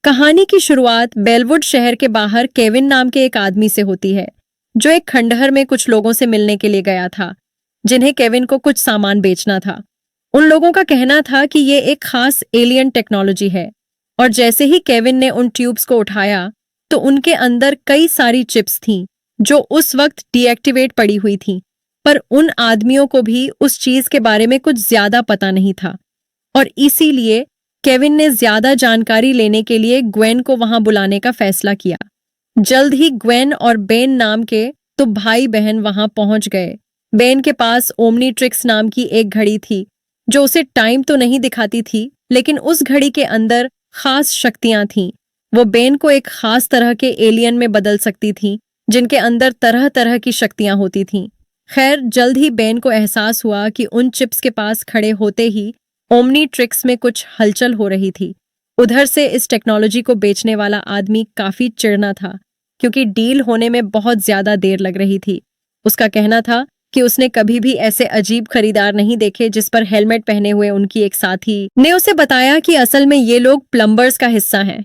कहानी की शुरुआत बेलवुड शहर के बाहर केविन नाम के एक आदमी से होती है, जो एक खंडहर में कुछ लोगों से मिलने के लिए गया था, जिन्हें केविन को कुछ सामान बेचना था। उन लोगों का कहना था कि ये एक खास एलियन टेक्नोलॉजी है, और जैसे ही केविन ने उन ट्यूब्स को उठाया, तो उनके अंदर कई सारी चिप्स थीं, जो उस वक्त डीएक्टिवेट पड़ी हुई थीं। पर उन आदमियों को भी उस चीज के बारे में कुछ ज्यादा पता नहीं था, और इसीलिए केविन ने ज्यादा जानकारी लेने के लिए ग्वेन को वहां बुलाने का फैसला किया। जल्द ही ग्वेन और बेन नाम के तो भाई बहन वहां पहुंच गए। बेन के पास ओमनीट्रिक्स नाम की एक घड़ी थी, जो उसे टाइम तो नहीं दिखाती थी, लेकिन उस घड़ी के अंदर खास शक्तियां थीं। वो बेन को एक खास तरह के एलियन में बदल सकती थी, जिनके अंदर तरह तरह की शक्तियां होती थीं। खैर, जल्द ही बेन को एहसास हुआ कि उन चिप्स के पास खड़े होते ही ओमनीट्रिक्स में कुछ हलचल हो रही थी। उधर से इस टेक्नोलॉजी को बेचने वाला आदमी काफी चिढ़ना था, क्योंकि डील होने में बहुत ज्यादा देर लग रही थी। उसका कहना था कि उसने कभी भी ऐसे अजीब खरीदार नहीं देखे। जिस पर हेलमेट पहने हुए उनकी एक साथी ने उसे बताया कि असल में ये लोग प्लम्बर्स का हिस्सा हैं,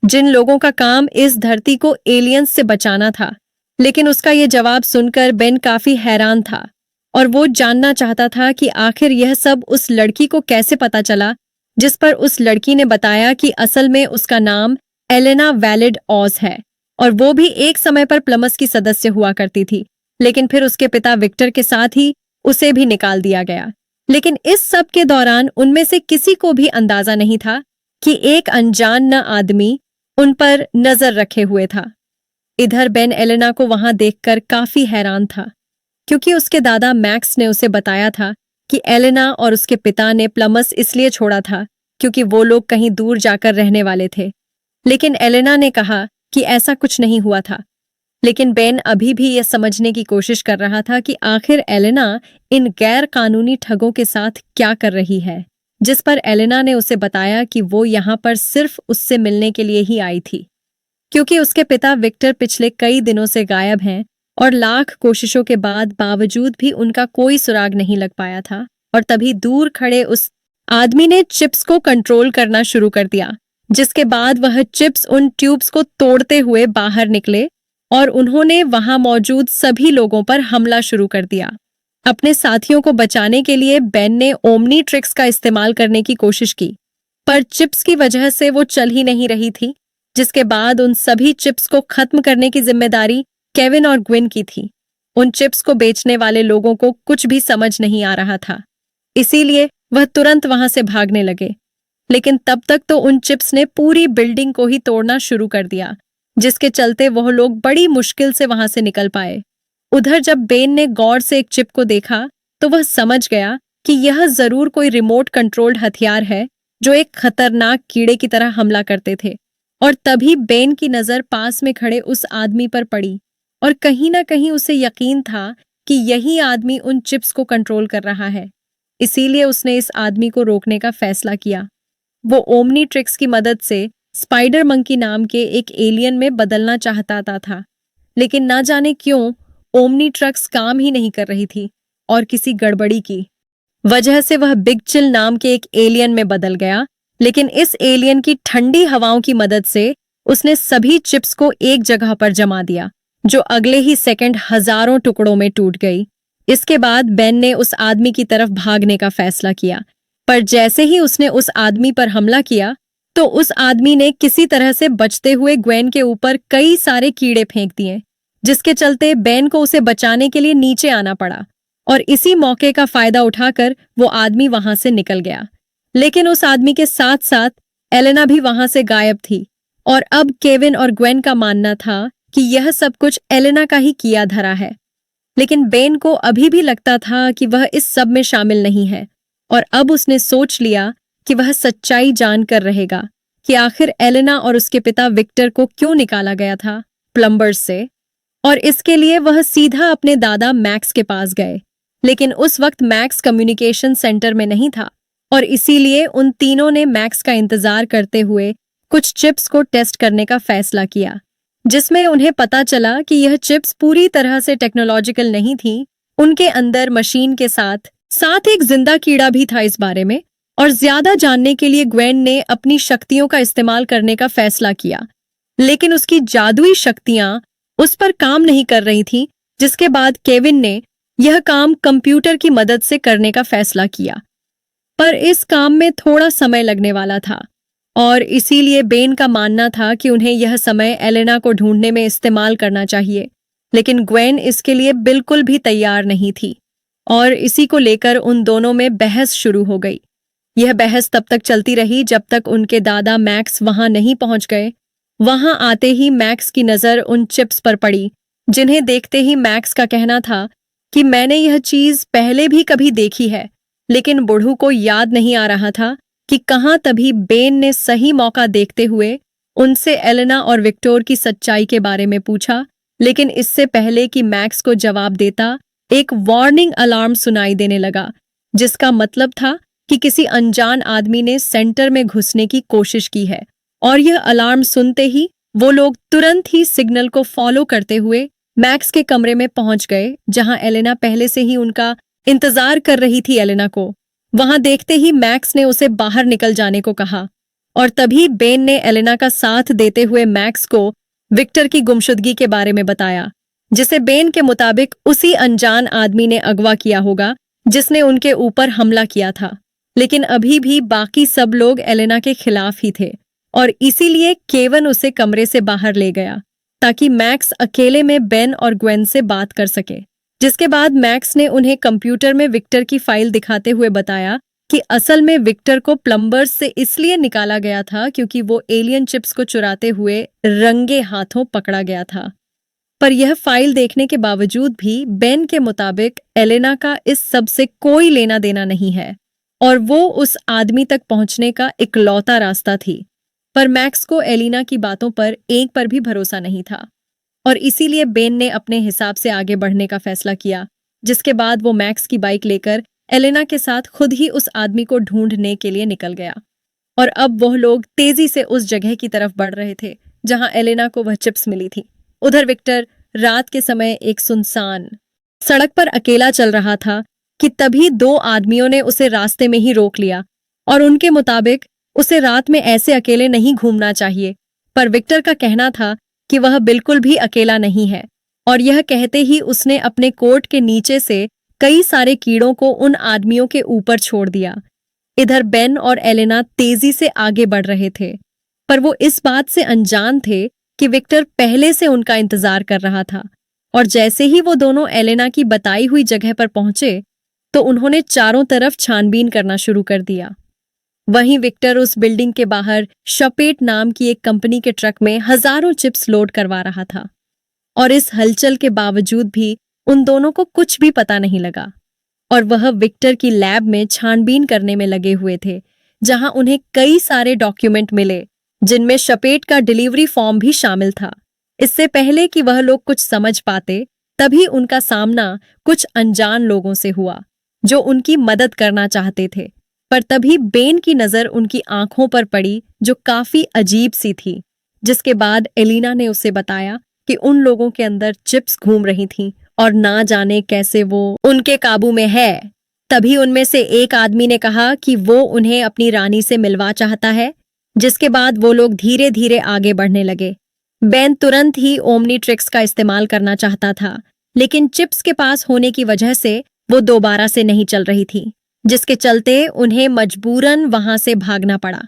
जिन लोगों का काम इस धरती को एलियंस से बचाना था। लेकिन उसका ये जवाब सुनकर बेन काफी हैरान था, और वो जानना चाहता था कि आखिर यह सब उस लड़की को कैसे पता चला, जिस पर उस लड़की ने बताया कि असल में उसका नाम एलेना वैलिड ऑज है, और वो भी एक समय पर प्लमस की सदस्य हुआ करती थी। लेकिन फिर उसके पिता विक्टर के साथ ही उसे भी निकाल दिया गया। लेकिन इस सब के दौरान उनमें से किसी को भी अंदाजा नहीं था कि एक अनजान न आदमी उन पर नजर रखे हुए था। इधर बेन एलेना को वहां देखकर काफी हैरान था, क्योंकि उसके दादा मैक्स ने उसे बताया था कि एलेना और उसके पिता ने प्लमस इसलिए छोड़ा था क्योंकि वो लोग कहीं दूर जाकर रहने वाले थे। लेकिन एलेना ने कहा कि ऐसा कुछ नहीं हुआ था। लेकिन बेन अभी भी यह समझने की कोशिश कर रहा था कि आखिर एलेना इन गैर कानूनी ठगों के साथ क्या कर रही है। जिस पर एलेना ने उसे बताया कि वो यहाँ पर सिर्फ उससे मिलने के लिए ही आई थी, क्योंकि उसके पिता विक्टर पिछले कई दिनों से गायब हैं, और लाख कोशिशों के बावजूद भी उनका कोई सुराग नहीं लग पाया था। और तभी दूर खड़े उस आदमी ने चिप्स को कंट्रोल करना शुरू कर दिया, जिसके बाद वह चिप्स उन ट्यूब्स को तोड़ते हुए बाहर निकले, और उन्होंने वहां मौजूद सभी लोगों पर हमला शुरू कर दिया। अपने साथियों को बचाने के लिए बेन ने ओमनीट्रिक्स का इस्तेमाल करने की कोशिश की, पर चिप्स की वजह से वो चल ही नहीं रही थी। जिसके बाद उन सभी चिप्स को खत्म करने की जिम्मेदारी केविन और ग्विन की थी। उन चिप्स को बेचने वाले लोगों को कुछ भी समझ नहीं आ रहा था, इसीलिए वह तुरंत वहां से भागने लगे। लेकिन तब तक तो उन चिप्स ने पूरी बिल्डिंग को ही तोड़ना शुरू कर दिया, जिसके चलते वह लोग बड़ी मुश्किल से वहां से निकल पाए। उधर जब बेन ने गौर से एक चिप को देखा, तो वह समझ गया कि यह जरूर कोई रिमोट कंट्रोल्ड हथियार है, जो एक खतरनाक कीड़े की तरह हमला करते थे। और तभी बेन की नजर पास में खड़े उस आदमी पर पड़ी, और कहीं ना कहीं उसे यकीन था कि यही आदमी उन चिप्स को कंट्रोल कर रहा है। इसीलिए उसने इस आदमी को रोकने का फैसला किया। वो ओमनीट्रिक्स की मदद से स्पाइडर मंकी नाम के एक एलियन में बदलना चाहता था, लेकिन ना जाने क्यों ओमनीट्रिक्स काम ही नहीं कर रही थी, और किसी गड़बड़ी की वजह से वह बिग चिल नाम के एक एलियन में बदल गया। लेकिन इस एलियन की ठंडी हवाओं की मदद से उसने सभी चिप्स को एक जगह पर जमा दिया, जो अगले ही सेकंड हजारों टुकड़ों में टूट गई। इसके बाद बेन ने उस आदमी की तरफ भागने का फैसला किया, पर जैसे ही उसने उस आदमी पर हमला किया, तो उस आदमी ने किसी तरह से बचते हुए ग्वेन के ऊपर कई सारे कीड़े फेंक दिए, जिसके चलते बेन को उसे बचाने के लिए नीचे आना पड़ा। और इसी मौके का फायदा उठाकर वो आदमी वहां से निकल गया। लेकिन उस आदमी के साथ साथ एलेना भी वहां से गायब थी, और अब केविन और ग्वेन का मानना था कि यह सब कुछ एलेना का ही किया धरा है। लेकिन बेन को अभी भी लगता था कि वह इस सब में शामिल नहीं है, और अब उसने सोच लिया कि वह सच्चाई जानकर रहेगा कि आखिर एलेना और उसके पिता विक्टर को क्यों निकाला गया था प्लम्बर्स से। और इसके लिए वह सीधा अपने दादा मैक्स के पास गए। लेकिन उस वक्त मैक्स कम्युनिकेशन सेंटर में नहीं था, और इसीलिए उन तीनों ने मैक्स का इंतजार करते हुए कुछ चिप्स को टेस्ट करने का फैसला किया, जिसमें उन्हें पता चला कि यह चिप्स पूरी तरह से टेक्नोलॉजिकल नहीं थी। उनके अंदर मशीन के साथ साथ एक जिंदा कीड़ा भी था। इस बारे में और ज्यादा जानने के लिए ग्वेन ने अपनी शक्तियों का इस्तेमाल करने का फैसला किया, लेकिन उसकी जादुई शक्तियां उस पर काम नहीं कर रही थीं, जिसके बाद केविन ने यह काम कंप्यूटर की मदद से करने का फैसला किया। पर इस काम में थोड़ा समय लगने वाला था और इसीलिए बेन का मानना था कि उन्हें यह समय एलेना को ढूंढने में इस्तेमाल करना चाहिए, लेकिन ग्वेन इसके लिए बिल्कुल भी तैयार नहीं थी और इसी को लेकर उन दोनों में बहस शुरू हो गई। यह बहस तब तक चलती रही जब तक उनके दादा मैक्स वहां नहीं पहुंच गए। वहां आते ही मैक्स की नजर उन चिप्स पर पड़ी, जिन्हें देखते ही मैक्स का कहना था कि मैंने यह चीज पहले भी कभी देखी है, लेकिन बूढ़ू को याद नहीं आ रहा था कि कहां। तभी बेन ने सही मौका देखते हुए उनसे एलेना और विक्टोर की सच्चाई के बारे में पूछा, लेकिन इससे पहले कि मैक्स को जवाब देता, एक वार्निंग अलार्म सुनाई देने लगा, जिसका मतलब था कि किसी अनजान आदमी ने सेंटर में घुसने की कोशिश की है। और यह अलार्म सुनते ही वो लोग तुरंत ही सिग्नल को फॉलो करते हुए मैक्स के कमरे में पहुंच गए, जहां एलेना पहले से ही उनका इंतजार कर रही थी। एलेना को वहां देखते ही मैक्स ने उसे बाहर निकल जाने को कहा और तभी बेन ने एलेना का साथ देते हुए मैक्स को विक्टर की गुमशुदगी के बारे में बताया, जिसे बेन के मुताबिक उसी अनजान आदमी ने अगवा किया होगा जिसने उनके ऊपर हमला किया था। लेकिन अभी भी बाकी सब लोग एलेना के खिलाफ ही थे और इसीलिए केविन उसे कमरे से बाहर ले गया ताकि मैक्स अकेले में बेन और ग्वेन से बात कर सके। जिसके बाद मैक्स ने उन्हें कंप्यूटर में विक्टर की फाइल दिखाते हुए बताया कि असल में विक्टर को प्लम्बर्स से इसलिए निकाला गया था क्योंकि वो एलियन चिप्स को चुराते हुए रंगे हाथों पकड़ा गया था। पर यह फाइल देखने के बावजूद भी बेन के मुताबिक एलेना का इस सब से कोई लेना देना नहीं है और वो उस आदमी तक पहुंचने का इकलौता रास्ता थी। पर मैक्स को एलिना की बातों पर एक पर भी भरोसा नहीं था और इसीलिए बेन ने अपने हिसाब से आगे बढ़ने का फैसला किया, जिसके बाद वो मैक्स की बाइक लेकर एलेना के साथ खुद ही उस आदमी को ढूंढने के लिए निकल गया। और अब वह लोग तेजी से उस जगह की तरफ बढ़ रहे थे जहां एलेना को वह चिप्स मिली थी। उधर विक्टर रात के समय एक सुनसान सड़क पर अकेला चल रहा था कि तभी दो आदमियों ने उसे रास्ते में ही रोक लिया और उनके मुताबिक उसे रात में ऐसे अकेले नहीं घूमना चाहिए। पर विक्टर का कहना था कि वह बिल्कुल भी अकेला नहीं है और यह कहते ही उसने अपने कोट के नीचे से कई सारे कीड़ों को उन आदमियों के ऊपर छोड़ दिया। इधर बेन और एलेना तेजी से आगे बढ़ रहे थे, पर वो इस बात से अनजान थे कि विक्टर पहले से उनका इंतजार कर रहा था। और जैसे ही वो दोनों एलेना की बताई हुई जगह पर पहुंचे तो उन्होंने चारों तरफ छानबीन करना शुरू कर दिया। वहीं विक्टर उस बिल्डिंग के बाहर शपेट नाम की एक कंपनी के ट्रक में हजारों चिप्स लोड करवा रहा था और इस हलचल के बावजूद भी उन दोनों को कुछ भी पता नहीं लगा और वह विक्टर की लैब में छानबीन करने में लगे हुए थे, जहां उन्हें कई सारे डॉक्यूमेंट मिले जिनमें शपेट का डिलीवरी फॉर्म भी शामिल था। इससे पहले कि वह लोग कुछ समझ पाते तभी उनका सामना कुछ अनजान लोगों से हुआ जो उनकी मदद करना चाहते थे। पर तभी बेन की नजर उनकी आंखों पर पड़ी जो काफी अजीब सी थी, जिसके बाद एलिना ने उसे बताया कि उन लोगों के अंदर चिप्स घूम रही थीं और ना जाने कैसे वो उनके काबू में है। तभी उनमें से एक आदमी ने कहा कि वो उन्हें अपनी रानी से मिलवा चाहता है, जिसके बाद वो लोग धीरे धीरे आगे बढ़ने लगे। बेन तुरंत ही ओमनीट्रिक्स का इस्तेमाल करना चाहता था, लेकिन चिप्स के पास होने की वजह से वो दोबारा से नहीं चल रही थी, जिसके चलते उन्हें मजबूरन वहां से भागना पड़ा।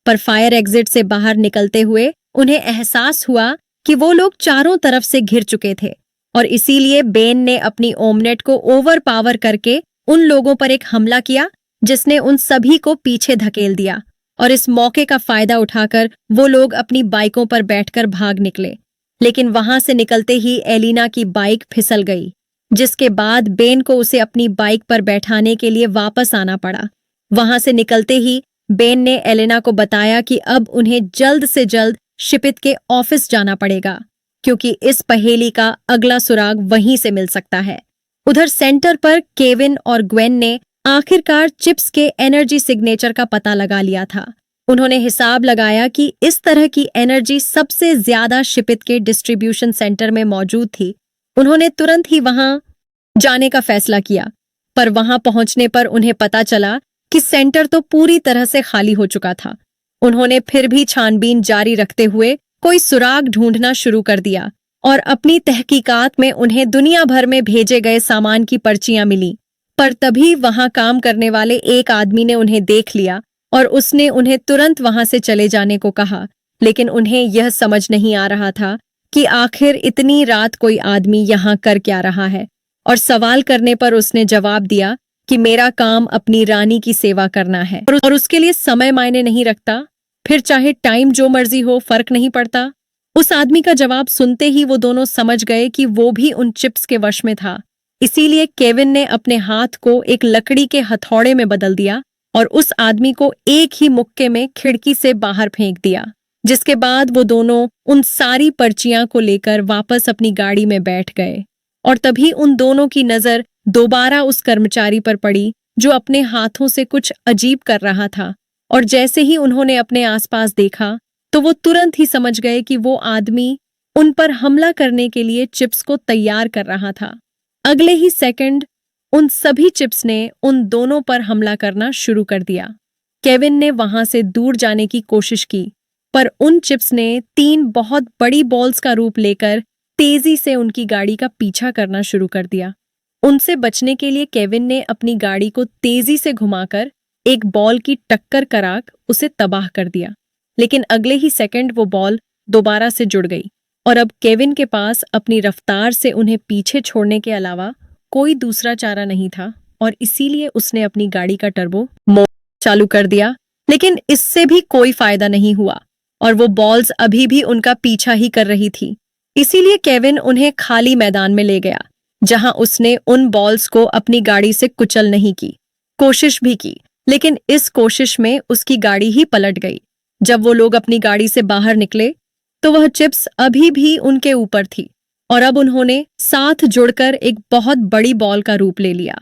पर फायर एग्जिट से बाहर निकलते हुए उन्हें एहसास हुआ कि वो लोग चारों तरफ से घिर चुके थे और इसीलिए बेन ने अपनी ओमनेट को ओवर पावर करके उन लोगों पर एक हमला किया, जिसने उन सभी को पीछे धकेल दिया। और इस मौके का फायदा उठाकर वो लोग अपनी बाइकों पर बैठकर भाग निकले, लेकिन वहां से निकलते ही एलिना की बाइक फिसल गई, जिसके बाद बेन को उसे अपनी बाइक पर बैठाने के लिए वापस आना पड़ा। वहां से निकलते ही बेन ने एलेना को बताया कि अब उन्हें जल्द से जल्द शिपित के ऑफिस जाना पड़ेगा, क्योंकि इस पहेली का अगला सुराग वहीं से मिल सकता है। उधर सेंटर पर केविन और ग्वेन ने आखिरकार चिप्स के एनर्जी सिग्नेचर का पता लगा लिया था। उन्होंने हिसाब लगाया कि इस तरह की एनर्जी सबसे ज्यादा शिपित के डिस्ट्रीब्यूशन सेंटर में मौजूद थी। उन्होंने तुरंत ही वहां जाने का फैसला किया, पर वहां पहुंचने पर उन्हें पता चला कि सेंटर तो पूरी तरह से खाली हो चुका था। उन्होंने फिर भी छानबीन जारी रखते हुए कोई सुराग ढूंढना शुरू कर दिया और अपनी तहकीकात में उन्हें दुनिया भर में भेजे गए सामान की पर्चियां मिली। पर तभी वहां काम करने वाले एक आदमी ने उन्हें देख लिया और उसने उन्हें तुरंत वहां से चले जाने को कहा। लेकिन उन्हें यह समझ नहीं आ रहा था कि आखिर इतनी रात कोई आदमी यहाँ कर क्या रहा है। और सवाल करने पर उसने जवाब दिया कि मेरा काम अपनी रानी की सेवा करना है और उसके लिए समय मायने नहीं रखता, फिर चाहे टाइम जो मर्जी हो, फर्क नहीं पड़ता। उस आदमी का जवाब सुनते ही वो दोनों समझ गए कि वो भी उन चिप्स के वश में था। इसीलिए केविन ने अपने हाथ को एक लकड़ी के हथौड़े में बदल दिया और उस आदमी को एक ही मुक्के में खिड़की से बाहर फेंक दिया। जिसके बाद वो दोनों उन सारी पर्चियां को लेकर वापस अपनी गाड़ी में बैठ गए। और तभी उन दोनों की नजर दोबारा उस कर्मचारी पर पड़ी जो अपने हाथों से कुछ अजीब कर रहा था। और जैसे ही उन्होंने अपने आसपास देखा तो वो तुरंत ही समझ गए कि वो आदमी उन पर हमला करने के लिए चिप्स को तैयार कर रहा था। अगले ही सेकंड उन सभी चिप्स ने उन दोनों पर हमला करना शुरू कर दिया। केविन ने वहां से दूर जाने की कोशिश की, पर उन चिप्स ने 3 बहुत बड़ी बॉल्स का रूप लेकर तेजी से उनकी गाड़ी का पीछा करना शुरू कर दिया। उनसे बचने के लिए केविन ने अपनी गाड़ी को तेजी से घुमाकर एक बॉल की टक्कर कराक उसे तबाह कर दिया। लेकिन अगले ही सेकंड वो बॉल दोबारा से जुड़ गई और अब केविन के पास अपनी रफ्तार से उन्हें पीछे छोड़ने के अलावा कोई दूसरा चारा नहीं था और इसीलिए उसने अपनी गाड़ी का टर्बो मोड चालू कर दिया। लेकिन इससे भी कोई फायदा नहीं हुआ और वो बॉल्स अभी भी उनका पीछा ही कर रही थी। इसीलिए केविन उन्हें खाली मैदान में ले गया जहां उसने उन बॉल्स को अपनी गाड़ी से कुचल नहीं की कोशिश भी की, लेकिन इस कोशिश में उसकी गाड़ी ही पलट गई। जब वो लोग अपनी गाड़ी से बाहर निकले तो वह चिप्स अभी भी उनके ऊपर थी और अब उन्होंने साथ जुड़कर एक बहुत बड़ी बॉल का रूप ले लिया।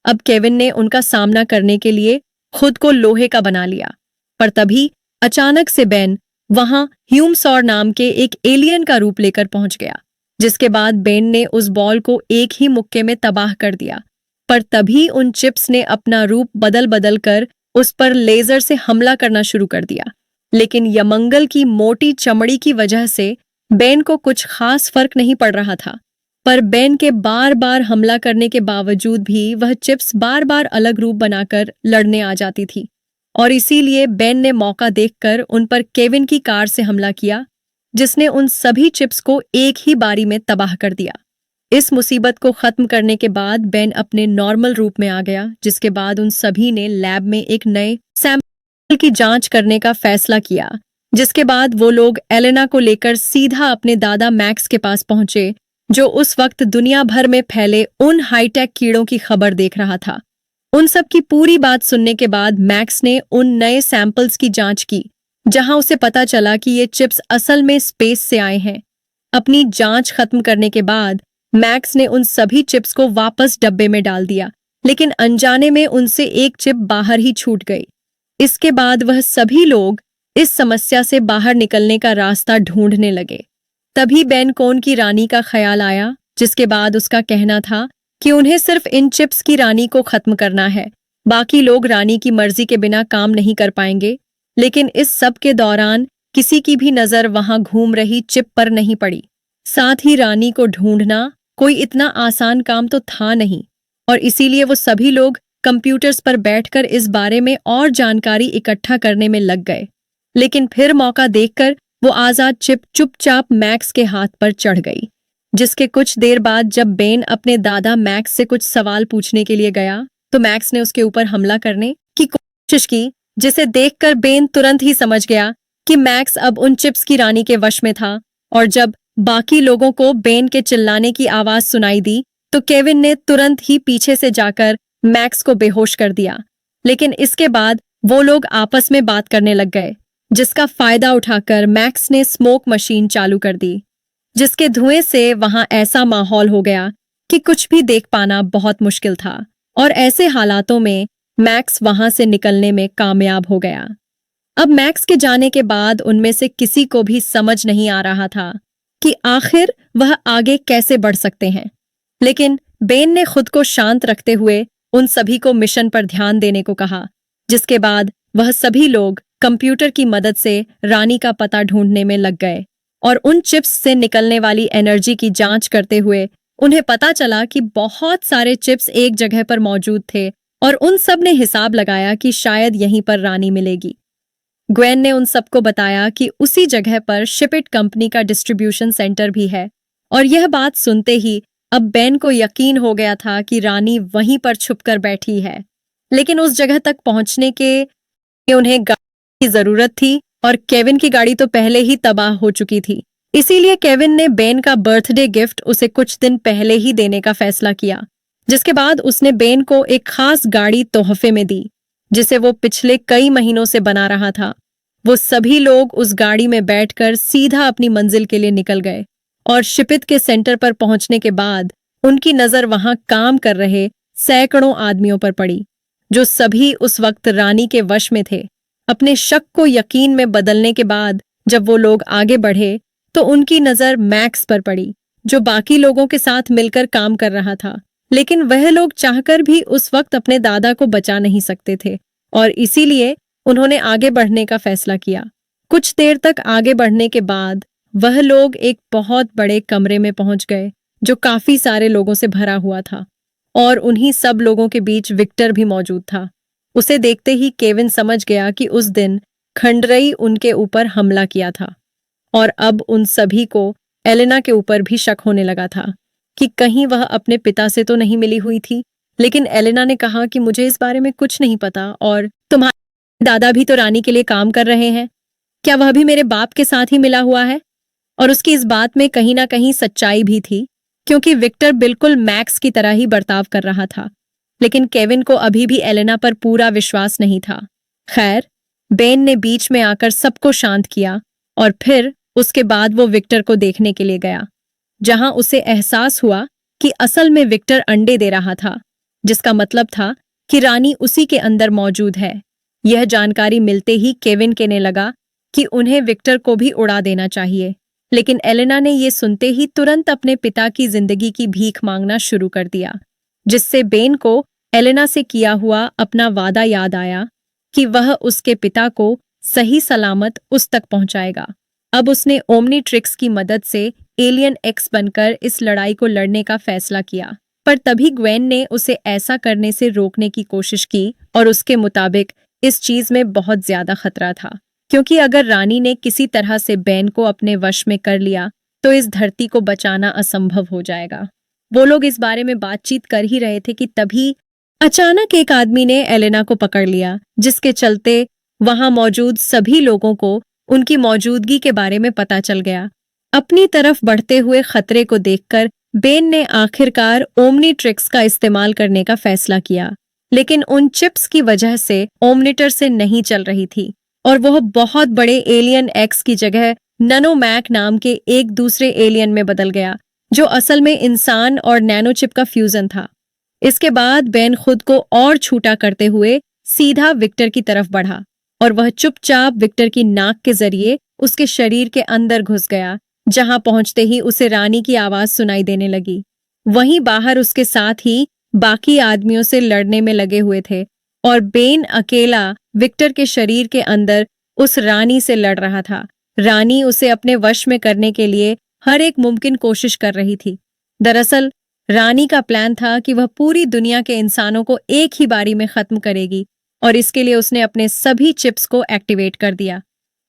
अब केविन ने उनका सामना करने के लिए खुद को लोहे का बना लिया। पर तभी अचानक से बेन वहां ह्यूमसॉर नाम के एक एलियन का रूप लेकर पहुंच गया, जिसके बाद बेन ने उस बॉल को एक ही मुक्के में तबाह कर दिया। पर तभी उन चिप्स ने अपना रूप बदल बदल कर उस पर लेजर से हमला करना शुरू कर दिया। लेकिन यमंगल की मोटी चमड़ी की वजह से बेन को कुछ खास फर्क नहीं पड़ रहा था। पर बेन के बार बार हमला करने के बावजूद भी वह चिप्स बार बार अलग रूप बनाकर लड़ने आ जाती थी और इसीलिए बेन ने मौका देखकर उन पर केविन की कार से हमला किया, जिसने उन सभी चिप्स को एक ही बारी में तबाह कर दिया। इस मुसीबत को खत्म करने के बाद बेन अपने नॉर्मल रूप में आ गया, जिसके बाद उन सभी ने लैब में एक नए सैंपल की जांच करने का फैसला किया। जिसके बाद वो लोग एलेना को लेकर सीधा अपने दादा मैक्स के पास पहुंचे, जो उस वक्त दुनिया भर में फैले उन हाईटेक कीड़ों की खबर देख रहा था। उन सब की पूरी बात सुनने के बाद मैक्स ने उन नए सैंपल्स की जांच की, जहां उसे पता चला कि ये चिप्स असल में स्पेस से आए हैं। अपनी जांच खत्म करने के बाद मैक्स ने उन सभी चिप्स को वापस डब्बे में डाल दिया, लेकिन अनजाने में उनसे एक चिप बाहर ही छूट गई। इसके बाद वह सभी लोग इस समस्या से बाहर निकलने का रास्ता ढूंढने लगे। तभी बेन कोन की रानी का ख्याल आया, जिसके बाद उसका कहना था कि उन्हें सिर्फ इन चिप्स की रानी को खत्म करना है, बाकी लोग रानी की मर्जी के बिना काम नहीं कर पाएंगे। लेकिन इस सब के दौरान किसी की भी नजर वहां घूम रही चिप पर नहीं पड़ी। साथ ही रानी को ढूंढना कोई इतना आसान काम तो था नहीं और इसीलिए वो सभी लोग कंप्यूटर्स पर बैठकर इस बारे में और जानकारी इकट्ठा करने में लग गए। लेकिन फिर मौका देखकर वो आजाद चिप चुपचाप मैक्स के हाथ पर चढ़ गई। जिसके कुछ देर बाद जब बेन अपने दादा मैक्स से कुछ सवाल पूछने के लिए गया तो मैक्स ने उसके ऊपर हमला करने की कोशिश की, जिसे देखकर बेन तुरंत ही समझ गया कि मैक्स अब उन चिप्स की रानी के वश में था। और जब बाकी लोगों को बेन के चिल्लाने की आवाज सुनाई दी तो केविन ने तुरंत ही पीछे से जाकर मैक्स को बेहोश कर दिया। लेकिन इसके बाद वो लोग आपस में बात करने लग गए, जिसका फायदा उठाकर मैक्स ने स्मोक मशीन चालू कर दी, जिसके धुएं से वहां ऐसा माहौल हो गया कि कुछ भी देख पाना बहुत मुश्किल था। और ऐसे हालातों में मैक्स वहां से निकलने में कामयाब हो गया। अब मैक्स के जाने के बाद उनमें से किसी को भी समझ नहीं आ रहा था कि आखिर वह आगे कैसे बढ़ सकते हैं। लेकिन बेन ने खुद को शांत रखते हुए उन सभी को मिशन पर ध्यान देने को कहा, जिसके बाद वह सभी लोग कंप्यूटर की मदद से रानी का पता ढूंढने में लग गए और उन चिप्स से निकलने वाली एनर्जी की जांच करते हुए उन्हें पता चला कि बहुत सारे चिप्स एक जगह पर मौजूद थे और उन सब ने हिसाब लगाया कि शायद यहीं पर रानी मिलेगी। ग्वेन ने उन सबको बताया कि उसी जगह पर शिपिट कंपनी का डिस्ट्रीब्यूशन सेंटर भी है और यह बात सुनते ही अब बेन को यकीन हो गया था कि रानी वहीं पर छुपकर बैठी है। लेकिन उस जगह तक पहुंचने के लिए उन्हें गाड़ी की जरूरत थी और केविन की गाड़ी तो पहले ही तबाह हो चुकी थी। इसीलिए केविन ने बेन का बर्थडे गिफ्ट उसे कुछ दिन पहले ही देने का फैसला किया, जिसके बाद उसने बेन को एक खास गाड़ी तोहफे में दी जिसे वो पिछले कई महीनों से बना रहा था। वो सभी लोग उस गाड़ी में बैठकर सीधा अपनी मंजिल के लिए निकल गए और शिपित के सेंटर पर पहुंचने के बाद उनकी नजर वहां काम कर रहे सैकड़ों आदमियों पर पड़ी, जो सभी उस वक्त रानी के वश में थे। अपने शक को यकीन में बदलने के बाद जब वो लोग आगे बढ़े तो उनकी नजर मैक्स पर पड़ी, जो बाकी लोगों के साथ मिलकर काम कर रहा था। लेकिन वह लोग चाहकर भी उस वक्त अपने दादा को बचा नहीं सकते थे और इसीलिए उन्होंने आगे बढ़ने का फैसला किया। कुछ देर तक आगे बढ़ने के बाद वह लोग एक बहुत बड़े कमरे में पहुंच गए जो काफी सारे लोगों से भरा हुआ था और उन्हीं सब लोगों के बीच विक्टर भी मौजूद था। उसे देखते ही केविन समझ गया कि उस दिन खंडरई उनके ऊपर हमला किया था और अब उन सभी को एलेना के ऊपर भी शक होने लगा था कि कहीं वह अपने पिता से तो नहीं मिली हुई थी। लेकिन एलेना ने कहा कि मुझे इस बारे में कुछ नहीं पता और तुम्हारे दादा भी तो रानी के लिए काम कर रहे हैं, क्या वह भी मेरे बाप के साथ ही मिला हुआ है? और उसकी इस बात में कहीं ना कहीं सच्चाई भी थी, क्योंकि विक्टर बिल्कुल मैक्स की तरह ही बर्ताव कर रहा था। लेकिन केविन को अभी भी एलेना पर पूरा विश्वास नहीं था। खैर, बेन ने बीच में आकर सबको शांत किया और फिर उसके बाद वो विक्टर को देखने के लिए गया, जहां उसे एहसास हुआ कि असल में विक्टर अंडे दे रहा था, जिसका मतलब था कि रानी उसी के अंदर मौजूद है। यह जानकारी मिलते ही केविन कहने लगा कि उन्हें विक्टर को भी उड़ा देना चाहिए। लेकिन एलेना ने यह सुनते ही तुरंत अपने पिता की जिंदगी की भीख मांगना शुरू कर दिया, जिससे बेन को एलेना से किया हुआ अपना वादा याद आया कि वह उसके पिता को सही सलामत उस तक पहुंचाएगा। अब उसने ओमनीट्रिक्स की मदद से एलियन एक्स बनकर इस लड़ाई को लड़ने का फैसला किया। पर तभी ग्वेन ने उसे ऐसा करने से रोकने की कोशिश की और उसके मुताबिक इस चीज में बहुत ज्यादा खतरा था, क्योंकि अगर रानी ने किसी तरह से बेन को अपने वश में कर लिया तो इस धरती को बचाना असंभव हो जाएगा। वो लोग इस बारे में बातचीत कर ही रहे थे कि तभी अचानक एक आदमी ने एलेना को पकड़ लिया, जिसके चलते वहां मौजूद सभी लोगों को उनकी मौजूदगी के बारे में पता चल गया। अपनी तरफ बढ़ते हुए खतरे को देखकर बेन ने आखिरकार ओमनीट्रिक्स का इस्तेमाल करने का फैसला किया, लेकिन उन चिप्स की वजह से ओमनीटर से नहीं चल रही थी और वह बहुत बड़े एलियन एक्स की जगह नैनोमैक नाम के एक दूसरे एलियन में बदल गया, जो असल में इंसान और नैनोचिप का फ्यूजन था। इसके बाद बेन खुद को और छूटा करते हुए सीधा विक्टर की तरफ बढ़ा और वह चुपचाप विक्टर की नाक के जरिए उसके शरीर के अंदर घुस गया, जहां पहुंचते ही उसे रानी की आवाज सुनाई देने लगी। वहीं बाहर उसके साथ ही बाकी आदमियों से लड़ने में लगे हुए थे और बेन अकेला विक्टर के शरीर के अंदर उस रानी से लड़ रहा था। रानी उसे अपने वश में करने के लिए हर एक मुमकिन कोशिश कर रही थी। दरअसल रानी का प्लान था कि वह पूरी दुनिया के इंसानों को एक ही बारी में खत्म करेगी और इसके लिए उसने अपने सभी चिप्स को एक्टिवेट कर दिया।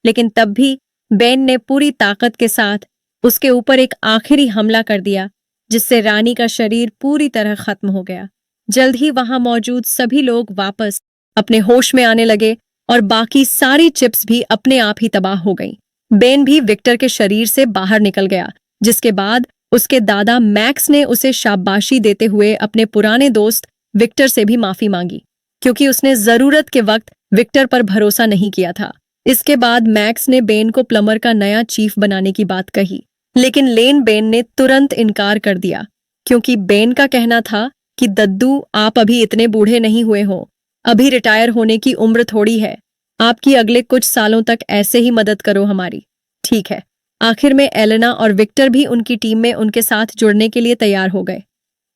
लेकिन तब भी बेन ने पूरी ताकत के साथ उसके ऊपर एक आखिरी हमला कर दिया, जिससे रानी का शरीर पूरी तरह खत्म हो गया। जल्द ही वहां मौजूद सभी लोग वापस अपने होश में आने लगे और बाकी सारी चिप्स भी अपने आप ही तबाह हो गईं। बेन भी विक्टर के शरीर से बाहर निकल गया, जिसके बाद उसके दादा मैक्स ने उसे शाबाशी देते हुए अपने पुराने दोस्त विक्टर से भी माफी मांगी, क्योंकि उसने जरूरत के वक्त विक्टर पर भरोसा नहीं किया था। इसके बाद मैक्स ने बेन को प्लम्बर का नया चीफ बनाने की बात कही, लेकिन लेन बेन ने तुरंत इनकार कर दिया, क्योंकि बेन का कहना था कि दद्दू, आप अभी इतने बूढ़े नहीं हुए हो, अभी रिटायर होने की उम्र थोड़ी है, आपकी अगले कुछ सालों तक ऐसे ही मदद करो हमारी। ठीक है। आखिर में एलेना और विक्टर भी उनकी टीम में उनके साथ जुड़ने के लिए तैयार हो गए।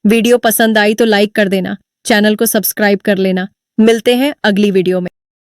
वीडियो पसंद आई तो लाइक कर देना, चैनल को सब्सक्राइब कर लेना मिलते हैं अगली वीडियो में।